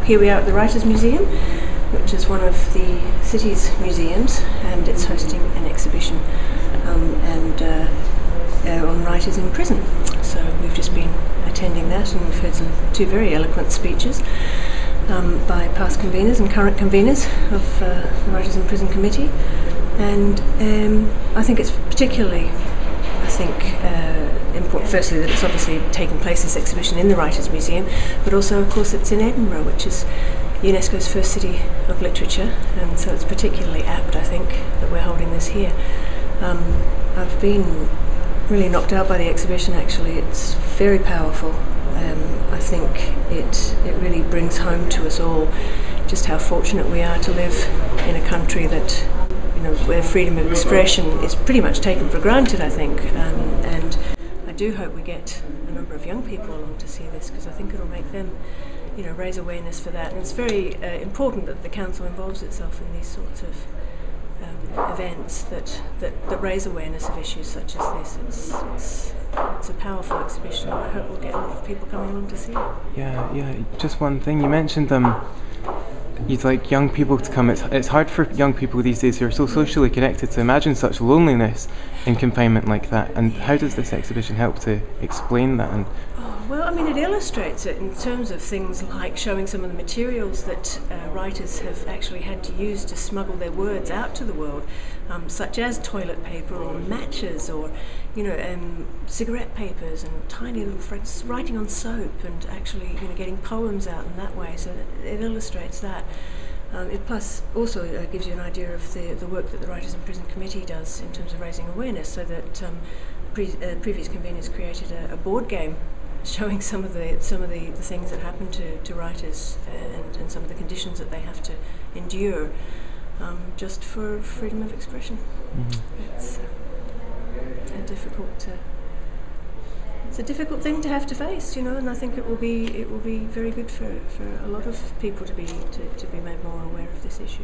Here we are at the Writers' Museum, which is one of the city's museums, and it's hosting an exhibition on writers in prison. So we've just been attending that, and we've heard two very eloquent speeches by past conveners and current conveners of the Writers in Prison Committee. And I think it's particularly, important, firstly, that it's obviously taking place, this exhibition, in the Writers' Museum, but also, of course, it's in Edinburgh, which is UNESCO's first city of literature, and so it's particularly apt, I think, that we're holding this here. I've been really knocked out by the exhibition, actually. It's very powerful. I think it really brings home to us all just how fortunate we are to live in a country that, where freedom of expression is pretty much taken for granted, I think. And I do hope we get a number of young people along to see this, because I think it'll make them, raise awareness for that. And it's very important that the council involves itself in these sorts of events that raise awareness of issues such as this. It's a powerful exhibition. I hope we'll get a lot of people coming along to see it. Yeah. Just one thing, you mentioned you'd like young people to come. It's hard for young people these days who are so socially connected to imagine such loneliness in confinement like that. And how does this exhibition help to explain that? Well, it illustrates it in terms of things like showing some of the materials that writers have actually had to use to smuggle their words out to the world, such as toilet paper or matches or, cigarette papers and tiny little fragments, writing on soap and actually, getting poems out in that way. So it illustrates that. It plus also gives you an idea of the work that the Writers in Prison Committee does in terms of raising awareness, so that previous conveners created a board game showing some of the things that happen to writers and some of the conditions that they have to endure just for freedom of expression. Mm-hmm. It's a difficult thing to have to face, and I think it will be very good for a lot of people to be made more aware of this issue.